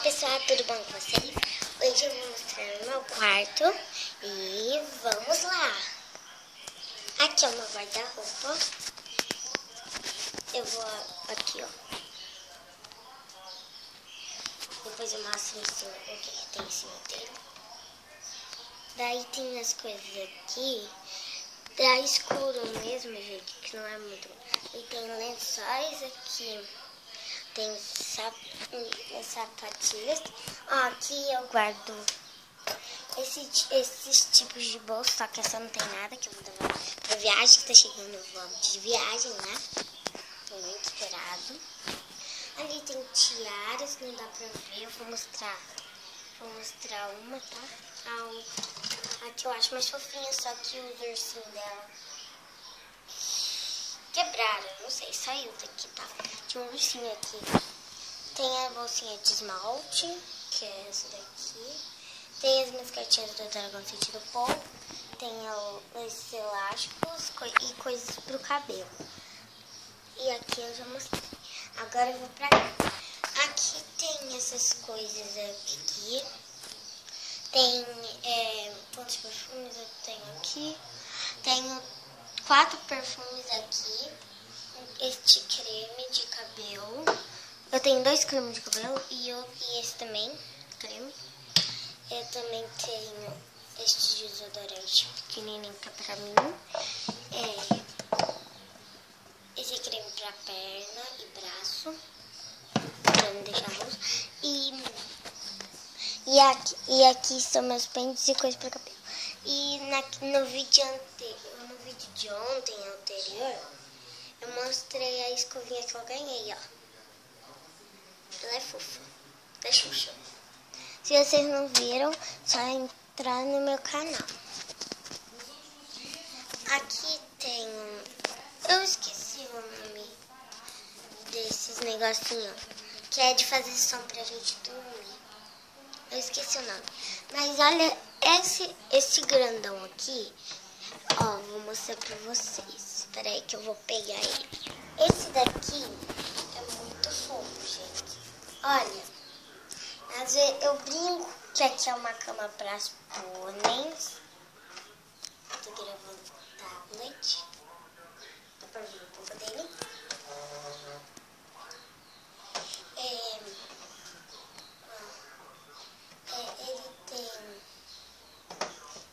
pessoal, tudo bom com vocês? Hoje eu vou mostrar o meu quarto e vamos lá. Aqui é o meu guarda-roupa. Eu vou aqui, ó. Depois eu mostro em cima o que tem em cima dele. Daí tem as coisas aqui. Tá escuro mesmo, gente, que não é muito. E tem lençóis aqui. Tem sapatilhas. Ó, aqui eu guardo esses tipos de bolsa, só que essa não tem nada, que eu vou levar pra viagem, que tá chegando o vlog de viagem, né? Tô muito esperado. Ali tem tiaras, não dá pra ver, eu vou mostrar uma, tá? A que eu acho mais fofinha, só que o ursinho dela quebraram, não sei, saiu daqui, tá? Tinha um ursinho aqui. Tem a bolsinha de esmalte, que é essa daqui. Tem as minhas cartinhas do Dragão Sentido Pó. Tem esses elásticos e coisas pro cabelo. E aqui eu já mostrei. Agora eu vou pra cá. Aqui tem essas coisas aqui. Tem quantos perfumes eu tenho aqui? Tenho 4 perfumes aqui. Este creme de cabelo. Eu tenho 2 cremes de cabelo e esse também, creme. Eu também tenho este desodorante pequenininho que é pra mim. Esse creme pra perna e braço, pra não deixar rosto. E aqui são meus pentes e coisas pra cabelo. E no vídeo de ontem, anterior, eu mostrei a escovinha que eu ganhei, ó. Ela é fofa, da Xuxa. Se vocês não viram, só entrar no meu canal. Aqui tem eu esqueci o nome desses negocinhos, que é de fazer som pra gente dormir. Eu esqueci o nome. Mas olha, esse grandão aqui, ó, vou mostrar pra vocês. Espera aí que eu vou pegar ele. Esse daqui é muito fofo, gente. Olha, às vezes eu brinco que aqui é uma cama para as pôneis. Tô gravando com o tablet. Dá pra ver um pouco dele. Ele tem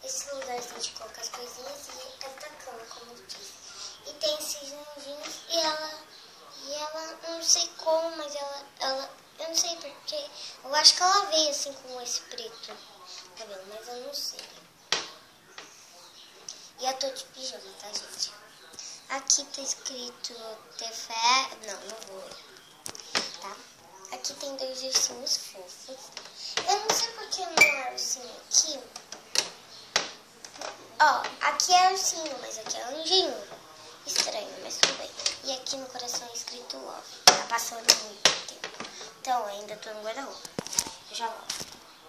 esse lugarzinho de colocar as coisinhas e essa cama, como eu disse. E tem esses anjinhos e ela, não sei como, mas ela eu não sei porque. Eu acho que ela veio assim com esse preto cabelo, mas eu não sei. E eu tô de pijama, tá, gente? Aqui tá escrito ter fé. Não vou ler. Tá? Aqui tem 2 ursinhos fofos. Eu não sei porque não é ursinho aqui. Ó, aqui é ursinho, mas aqui é anjinho. Estranho, mas tudo bem. E aqui no coração é escrito love. Tá passando muito tempo. Então, ainda tô no guarda-roupa. Eu já volto.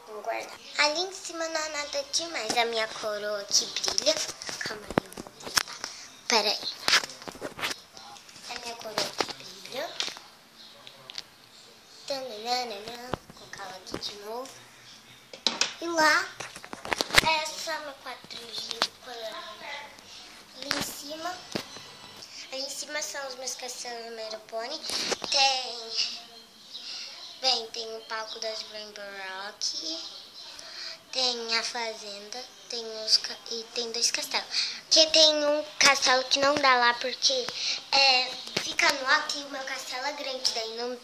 Vou guardar. Ali em cima não há nada demais. A minha coroa aqui brilha. Calma aí, eu vou tentar. Pera aí. A minha coroa aqui brilha. Vou colocar ela aqui de novo. E lá, é só meu quadrinho de colando. Ali em cima. Ali em cima são os meus castelos no Meropone. Tem o palco das Rainbow Rock, tem a fazenda, e tem 2 castelos. Que tem um castelo que não dá lá porque fica no alto e o meu castelo é grande, daí não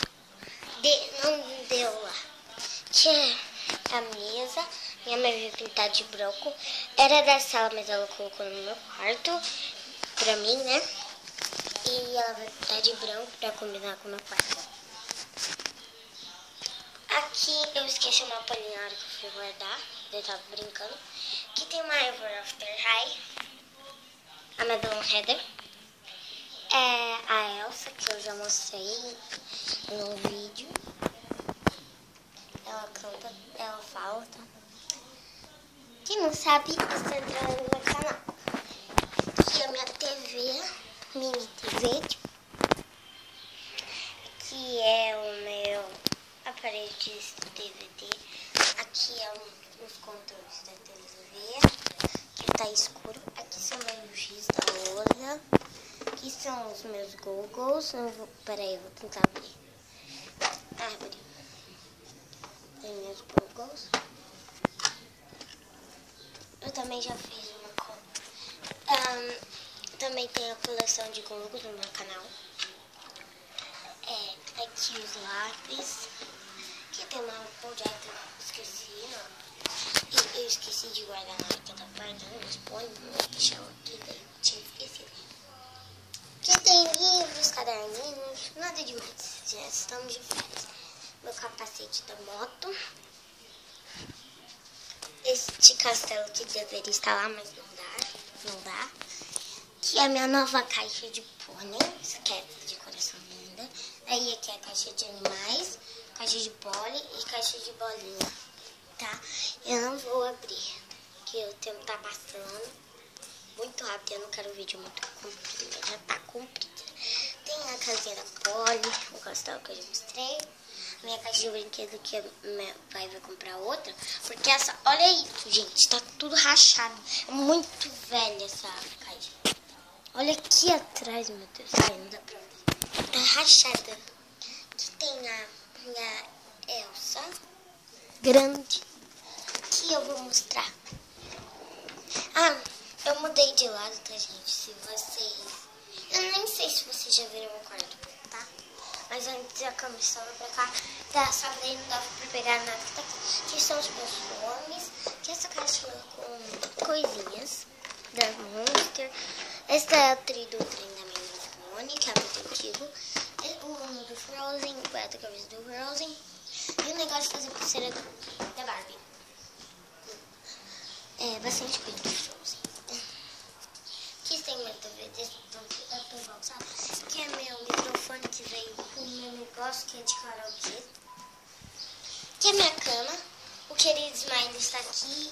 deu lá. Tinha a mesa, minha mãe veio pintar de branco, era da sala, mas ela colocou no meu quarto, pra mim, né? E ela vai pintar de branco pra combinar com o meu quarto. Aqui eu esqueci uma palhinha na hora que eu fui guardar, eu tava brincando. Aqui tem uma Ever After High, a Madeline Heather, a Elsa, que eu já mostrei no vídeo. Ela canta, ela fala, tá? Quem não sabe, está entrando no meu canal. Aqui é a minha TV, mini TV, que é o meu aparelho de DVD. Aqui é os controles da TV. Que tá escuro. Aqui são meus giz da olha. Aqui são os meus Googles. Peraí, eu vou tentar abrir. Abre. Tem meus Googles. Eu também já fiz uma conta. Também tem a coleção de Googles no meu canal. Aqui os lápis. Aqui tem uma projeto, esqueci, não. E eu esqueci de guardar na hora que eu tava guardando os pões. Vou deixar aqui, daí eu tinha esquecido. Aqui tem livros, caderninhos, nada demais. Já estamos de férias. Meu capacete da moto. Este castelo que deveria estar lá, mas não dá. Aqui é a minha nova caixa de pôneis, que é de coração linda. Aí aqui é a caixa de animais, caixa de pole e caixa de bolinha, tá? Eu não vou abrir, porque o tempo tá passando muito rápido. Eu não quero vídeo muito comprido, já tá comprido. Tem a casinha da Polly, o castelo que eu já mostrei. Minha caixa de brinquedo que meu pai vai comprar outra. Porque essa, olha isso, gente, tá tudo rachado. É muito velha essa caixa. Olha aqui atrás, meu Deus, não dá pra ver. Tá rachada. Aqui tem a minha Elsa grande. Aqui eu vou mostrar. Eu mudei de lado, tá, gente? Se vocês... Eu nem sei se vocês já viram meu quarto, tá? Mas antes a câmera estava pra cá, tá? Só que daí não dava pra pegar nada que tá aqui. Aqui são os meus fones. Aqui essa caixinha com coisinhas da Monster. Esta é a trem da minha fone, que é muito antigo. O Uno do Frozen, o beta-cabeça do Frozen. E o negócio de fazer pulseira da Barbie. Bastante coisa do Frozen. Aqui tem meu DVD, que é meu microfone que veio com o meu negócio, que é de karaokê. Aqui é minha cama. O querido Smile está aqui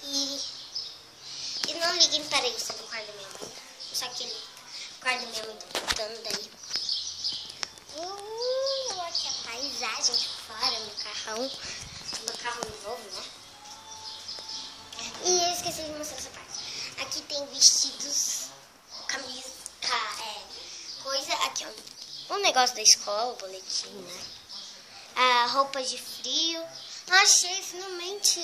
e não liguem para isso do quarto da minha mãe. Só que o quarto da minha mãe tá botando daí. Aqui a paisagem de fora, meu carro novo, né? E eu esqueci de mostrar essa parte. Aqui tem vestidos, camisa, coisa. Aqui, ó. Um negócio da escola, o boletim, né? Roupa de frio. Achei finalmente.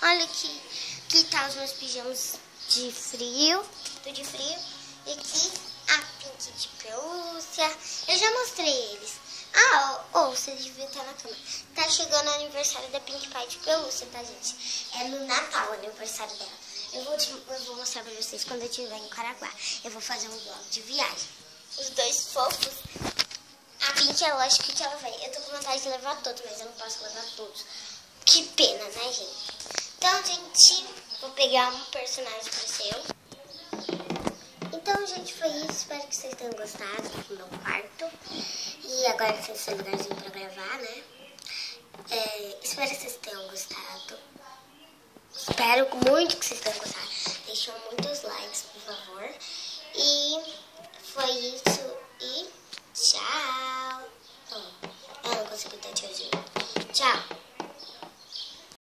Olha aqui tá os meus pijamas de frio. Tudo de frio. E aqui a Pink de pelúcia. Eu já mostrei eles. Você devia estar na cama. Tá chegando o aniversário da Pink Pie de pelúcia, tá, gente? É no Natal o aniversário dela. Eu vou mostrar pra vocês quando eu estiver em Caraguá. Eu vou fazer um vlog de viagem. Os dois fofos. A Pink é lógico que ela vai. Eu tô com vontade de levar todos, mas eu não posso levar todos. Que pena, né, gente? Então, gente, vou pegar um personagem pra seu. Então, gente, foi isso. Espero que vocês tenham gostado do meu quarto. E agora que vocês têm lugarzinho pra gravar, né? Espero que vocês tenham gostado. Espero muito que vocês tenham gostado.